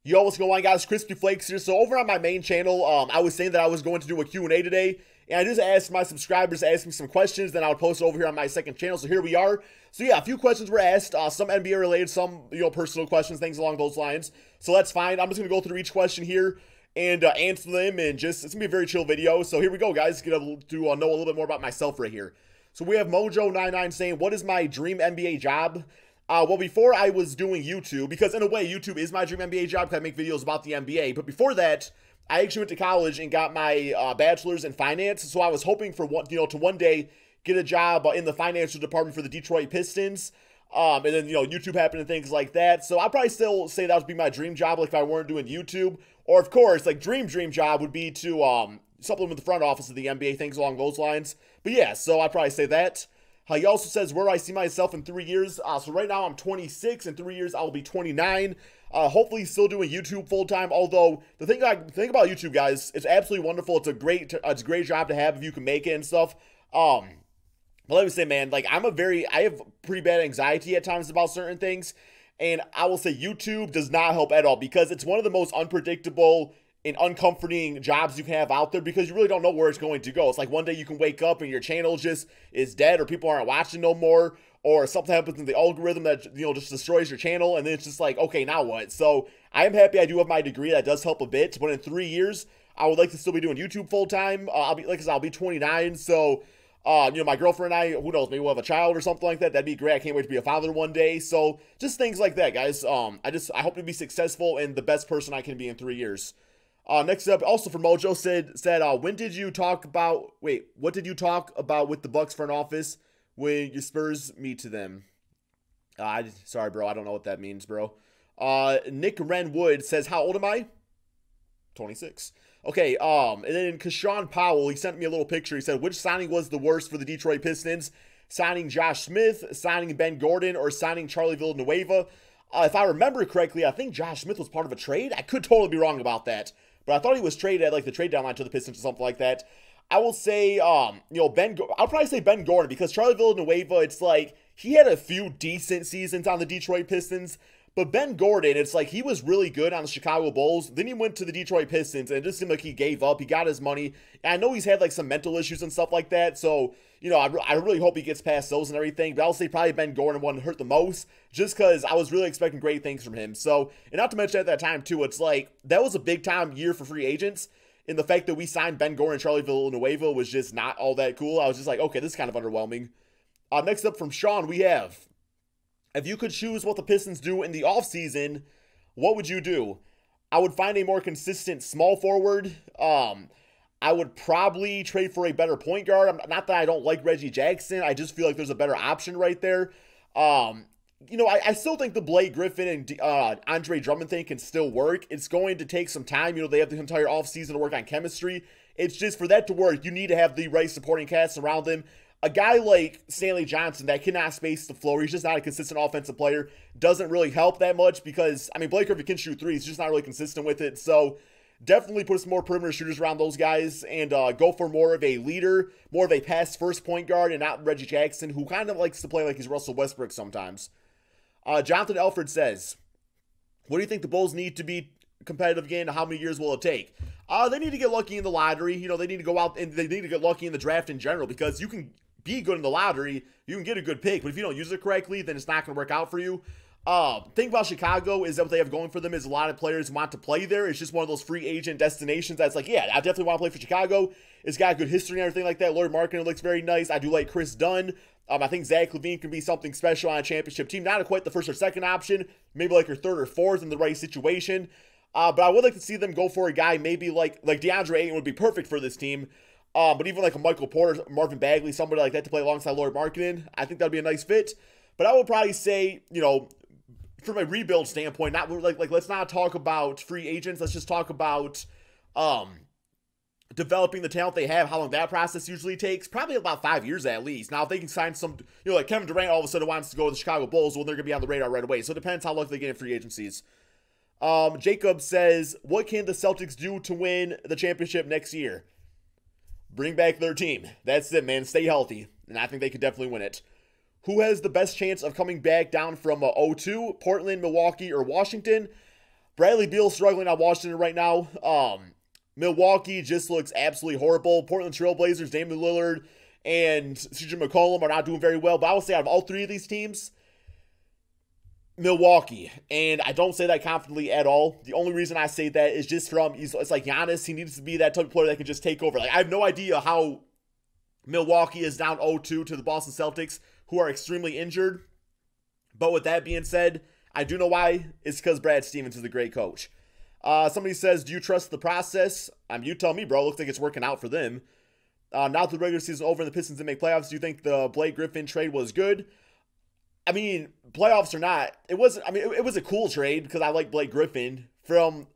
Yo, what's going on, guys? Crispy Flakes here. So over on my main channel, I was saying that I was going to do a Q&A today, and I just asked my subscribers to ask me some questions, then I would post it over here on my second channel, so here we are. So yeah, a few questions were asked, some NBA related, some, personal questions, things along those lines. So that's fine. I'm just going to go through each question here and answer them, and just, it's going to be a very chill video. So here we go, guys. Get to know a little bit more about myself right here. So we have Mojo99 saying, what is my dream NBA job? Well, before I was doing YouTube, because in a way, YouTube is my dream NBA job because I make videos about the NBA. But before that, I actually went to college and got my bachelor's in finance. So I was hoping for to one day get a job in the financial department for the Detroit Pistons. And then, YouTube happened and things like that. So I'd probably still say that would be my dream job, like if I weren't doing YouTube. Or, of course, like dream job would be to supplement the front office of the NBA, things along those lines. But yeah, so I'd probably say that. He also says, where do I see myself in 3 years? So right now I'm 26. In 3 years, I'll be 29. Hopefully still doing YouTube full-time. Although, the thing about YouTube, guys, it's absolutely wonderful. It's a great job to have if you can make it and stuff. But let me say, man, like, I have pretty bad anxiety at times about certain things. And I will say YouTube does not help at all because it's one of the most unpredictable and uncomforting jobs you can have out there because you really don't know where it's going to go. It's like one day you can wake up and your channel just is dead or people aren't watching no more or something happens in the algorithm that, just destroys your channel and then it's just like, okay, now what? So I am happy I do have my degree. That does help a bit. But in 3 years, I would like to still be doing YouTube full time. I'll be 29. So, my girlfriend and I, who knows, maybe we'll have a child or something like that. That'd be great. I can't wait to be a father one day. So just things like that, guys. I hope to be successful and the best person I can be in 3 years. Next up, also from Mojo said, what did you talk about with the Bucks front office when your Spurs meet to them? Sorry, bro. I don't know what that means, bro. Nick Renwood says, how old am I? 26. Okay, and then Kashawn Powell, he sent me a little picture. He said, which signing was the worst for the Detroit Pistons? Signing Josh Smith, signing Ben Gordon, or signing Charlie Villanueva? If I remember correctly, I think Josh Smith was part of a trade. I could totally be wrong about that. But I thought he was traded at, like, the trade deadline to the Pistons or something like that. I will say, I'll probably say Ben Gordon because Charlie Villanueva, it's like, he had a few decent seasons on the Detroit Pistons. But Ben Gordon, it's like he was really good on the Chicago Bulls. Then he went to the Detroit Pistons, and it just seemed like he gave up. He got his money. And I know he's had, like, some mental issues and stuff like that. So, I really hope he gets past those and everything. But I'll say probably Ben Gordon one hurt the most just because I was really expecting great things from him. So, and not to mention at that time, too, it's like that was a big-time year for free agents. And the fact that we signed Ben Gordon and Charlie Villanueva was just not all that cool. I was just like, okay, this is kind of underwhelming. Next up from Sean, we have, if you could choose what the Pistons do in the offseason, what would you do? I would find a more consistent small forward. I would probably trade for a better point guard. Not that I don't like Reggie Jackson. I just feel like there's a better option right there. I still think the Blake Griffin and Andre Drummond thing can still work. It's going to take some time. They have the entire offseason to work on chemistry. It's just for that to work, you need to have the right supporting cast around them. A guy like Stanley Johnson that cannot space the floor, he's just not a consistent offensive player, doesn't really help that much because, Blake Griffin can shoot threes, he's just not really consistent with it. So definitely put some more perimeter shooters around those guys and go for more of a leader, more of a pass-first point guard and not Reggie Jackson, who kind of likes to play like he's Russell Westbrook sometimes. Jonathan Elford says, what do you think the Bulls need to be competitive again? How many years will it take? They need to get lucky in the lottery. They need to go out and they need to get lucky in the draft in general because you can be good in the lottery, you can get a good pick, but if you don't use it correctly, then it's not going to work out for you. Thing about Chicago is that what they have going for them is a lot of players want to play there. It's just one of those free agent destinations that's like, yeah, I definitely want to play for Chicago. It's got good history and everything like that. Lord Marketing looks very nice. I do like Chris Dunn. I think Zach LaVine can be something special on a championship team. Not quite the first or second option, maybe like your third or fourth in the right situation. But I would like to see them go for a guy maybe like DeAndre Ayton would be perfect for this team. But even like a Michael Porter, Marvin Bagley, somebody like that to play alongside Lord Marketing, I think that'd be a nice fit. But I would probably say, from a rebuild standpoint, not like let's not talk about free agents. Let's just talk about developing the talent they have. How long that process usually takes? Probably about 5 years at least. Now, if they can sign some, like Kevin Durant all of a sudden wants to go to the Chicago Bulls, well, they're gonna be on the radar right away. So it depends how lucky they get in free agencies. Jacob says, what can the Celtics do to win the championship next year? Bring back their team. That's it, man. Stay healthy. And I think they could definitely win it. Who has the best chance of coming back down from 0-2? Portland, Milwaukee, or Washington? Bradley Beal struggling on Washington right now. Milwaukee just looks absolutely horrible. Portland Trailblazers, Damian Lillard, and CJ McCollum are not doing very well. But I will say out of all three of these teams, Milwaukee. And I don't say that confidently at all. The only reason I say that is just from, it's like Giannis. He needs to be that type of player that can just take over. Like, I have no idea how Milwaukee is down 0-2 to the Boston Celtics, who are extremely injured. But with that being said, I do know why. It's because Brad Stevens is a great coach. Somebody says, do you trust the process? You tell me, bro. Looks like it's working out for them. Now that the regular season over and the Pistons didn't make playoffs, do you think the Blake Griffin trade was good? I mean, playoffs or not, it wasn't. I mean, it was a cool trade because I like Blake Griffin. From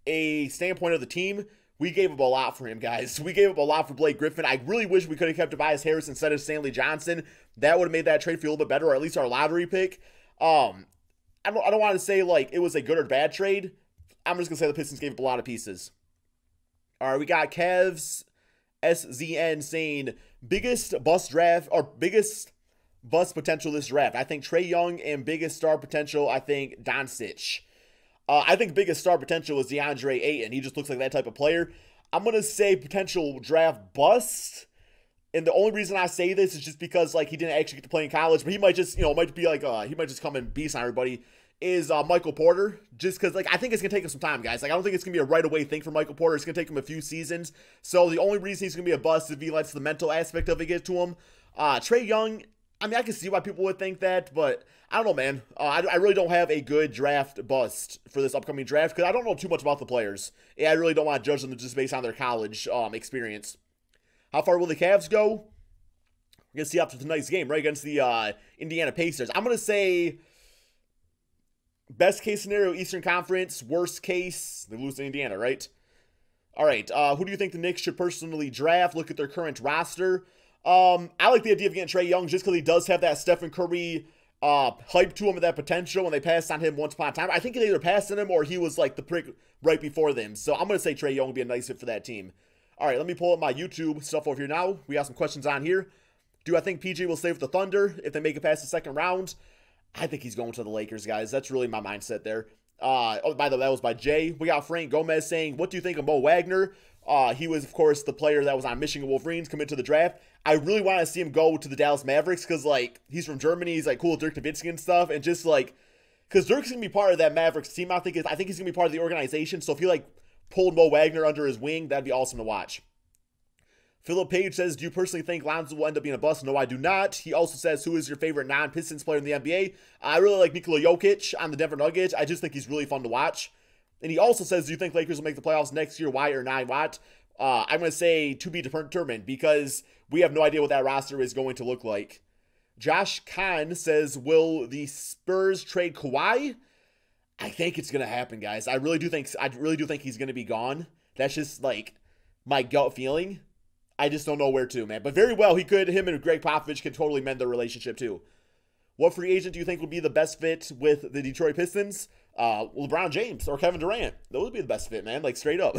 a standpoint of the team, we gave up a lot for him, guys. We gave up a lot for Blake Griffin. I really wish we could have kept Tobias Harris instead of Stanley Johnson. That would have made that trade feel a little bit better, or at least our lottery pick. I don't want to say like it was a good or bad trade. I'm just gonna say the Pistons gave up a lot of pieces. All right, we got Cavs SZN saying biggest bust draft or biggest bust potential this draft. I think Trae Young, and biggest star potential, I think Doncic. I think biggest star potential is DeAndre Ayton. He just looks like that type of player. I'm going to say potential draft bust. And the only reason I say this is just because like he didn't actually get to play in college, but he might just, might be like, he might just come and beast on everybody, is Michael Porter. Just because like I think it's going to take him some time, guys. Like I don't think it's going to be a right away thing for Michael Porter. It's going to take him a few seasons. So the only reason he's going to be a bust is if he lets the mental aspect of it get to him. Trae Young, I mean, I can see why people would think that, but I don't know, man. I really don't have a good draft bust for this upcoming draft because I don't know too much about the players. Yeah, I really don't want to judge them just based on their college experience. How far will the Cavs go? We're going to see after tonight's game, right, against the Indiana Pacers. I'm going to say best case scenario, Eastern Conference. Worst case, they lose to Indiana, right? All right, who do you think the Knicks should personally draft? Look at their current roster. I like the idea of getting Trae Young just because he does have that Stephen Curry hype to him and that potential, and they passed on him once upon a time. I think they either passed on him or he was like the prick right before them. So I'm going to say Trae Young would be a nice fit for that team. All right, let me pull up my YouTube stuff over here now. We got some questions on here. Do I think PG will stay with the Thunder if they make it past the second round? I think he's going to the Lakers, guys. That's really my mindset there. Oh, by the way, that was by Jay. We got Frank Gomez saying, what do you think of Mo Wagner? He was, of course, the player that was on Michigan Wolverines, commit to the draft. I really want to see him go to the Dallas Mavericks because, like, he's from Germany. He's, like, cool with Dirk Nowitzki and stuff. And just, like, because Dirk's going to be part of that Mavericks team, I think he's going to be part of the organization. So if he, like, pulled Mo Wagner under his wing, that'd be awesome to watch. Philip Page says, do you personally think Lonzo will end up being a bust? No, I do not. He also says, who is your favorite non-Pistons player in the NBA? I really like Nikola Jokic on the Denver Nuggets. I just think he's really fun to watch. And he also says, do you think Lakers will make the playoffs next year? Why or not? What? I'm going to say to be determined because we have no idea what that roster is going to look like. Josh Kahn says, will the Spurs trade Kawhi? I think it's going to happen, guys. I really do think he's going to be gone. That's just like my gut feeling. I just don't know where to, man. But very well, him and Greg Popovich can totally mend their relationship too. What free agent do you think would be the best fit with the Detroit Pistons? LeBron James or Kevin Durant. Those would be the best fit, man. Like, straight up.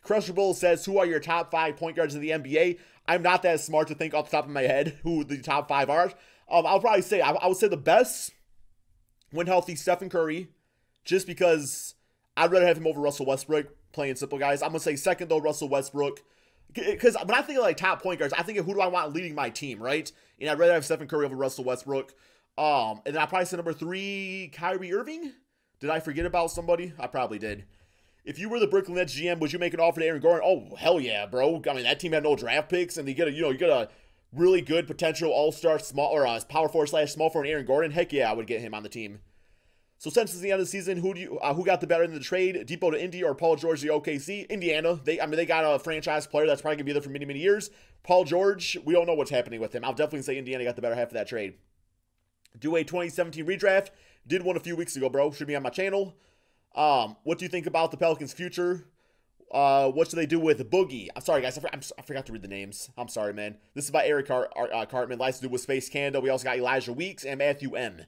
Crushable says, who are your top 5 point guards in the NBA? I'm not that smart to think off the top of my head who the top 5 are. I'll probably say, I would say the best, when healthy, Stephen Curry, just because I'd rather have him over Russell Westbrook, plain simple, guys. I'm going to say second, though, Russell Westbrook. Because when I think of, like, top point guards, I think of who do I want leading my team, right? And I'd rather have Stephen Curry over Russell Westbrook. And then I'd probably say number 3, Kyrie Irving. Did I forget about somebody? I probably did. If you were the Brooklyn Nets GM, would you make an offer to Aaron Gordon? Oh, hell yeah, bro. I mean, that team had no draft picks, and you get a really good potential all-star small or power forward / small forward Aaron Gordon. Heck yeah, I would get him on the team. So since it's the end of the season, who got the better in the trade? Depot to Indy or Paul George to OKC? Indiana. They got a franchise player that's probably gonna be there for many, many years. Paul George, we don't know what's happening with him. I'll definitely say Indiana got the better half of that trade. Do a 2017 redraft. Did one a few weeks ago, bro. Should be on my channel. What do you think about the Pelicans' future? What should they do with Boogie? I'm sorry, guys. I forgot to read the names. I'm sorry, man. This is by Eric Cartman. Likes to do with Space Canada. We also got Elijah Weeks and Matthew M.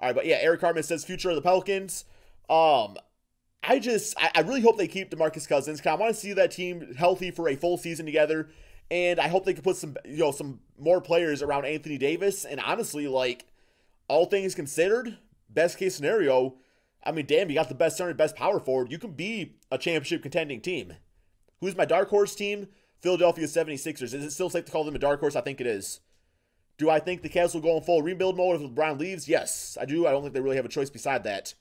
All right, but yeah, Eric Cartman says future of the Pelicans. I really hope they keep DeMarcus Cousins because I want to see that team healthy for a full season together, and I hope they can put some more players around Anthony Davis. And honestly, like, all things considered, best case scenario, I mean, damn, you got the best center, best power forward. You can be a championship contending team. Who's my dark horse team? Philadelphia 76ers. Is it still safe to call them a dark horse? I think it is. Do I think the Cavs will go in full rebuild mode if LeBron leaves? Yes, I do. I don't think they really have a choice beside that.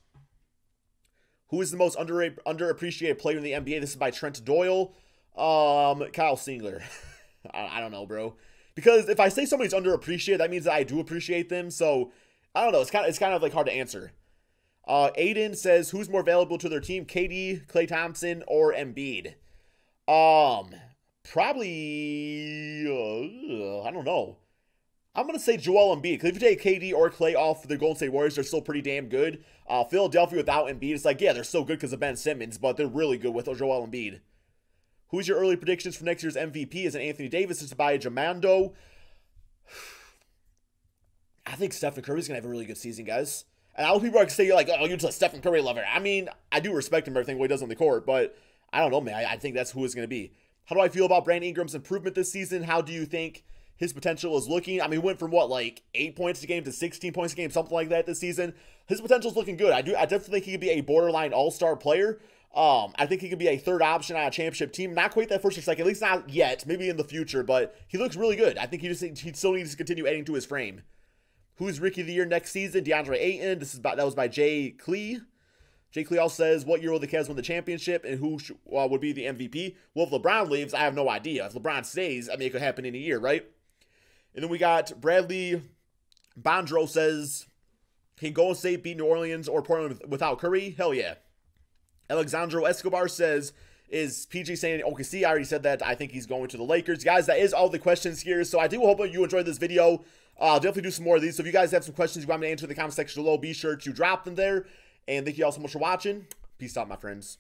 Who is the most underappreciated player in the NBA? This is by Trent Doyle. Kyle Singler. I don't know, bro. Because if I say somebody's underappreciated, that means that I do appreciate them. So, I don't know. It's kind of like hard to answer. Aiden says, who's more valuable to their team? KD, Klay Thompson, or Embiid? Probably, I don't know. I'm going to say Joel Embiid, because if you take KD or Klay off the Golden State Warriors, they're still pretty damn good. Philadelphia without Embiid, it's like, yeah, they're so good because of Ben Simmons, but they're really good with Joel Embiid. Who's your early predictions for next year's MVP? Is it Anthony Davis? Is it by Jamando? I think Stephen Curry's going to have a really good season, guys. And a lot of people are going to say, like, oh, you're just a Stephen Curry lover. I mean, I do respect him for everything what he does on the court, but I don't know, man. I think that's who it's going to be. How do I feel about Brandon Ingram's improvement this season? How do you think his potential is looking? I mean, he went from what, like 8 points a game to 16 points a game, something like that this season. His potential is looking good. I definitely think he could be a borderline all-star player. I think he could be a third option on a championship team. Not quite that first or second, at least not yet. Maybe in the future, but he looks really good. I think he still needs to continue adding to his frame. Who's Rookie of the Year next season? DeAndre Ayton. That was by Jay Clee. Jay Clee also says, what year will the Cavs win the championship and who would be the MVP? Well, if LeBron leaves, I have no idea. If LeBron stays, I mean, it could happen in a year, right? And then we got Bradley Bondro says, can Golden State beat New Orleans or Portland without Curry? Hell yeah. Alexandro Escobar says, is PG saying OKC? I already said that. I think he's going to the Lakers. Guys, that is all the questions here. So I do hope you enjoyed this video. I'll definitely do some more of these. So if you guys have some questions you want me to answer in the comment section below, be sure to drop them there. And thank you all so much for watching. Peace out, my friends.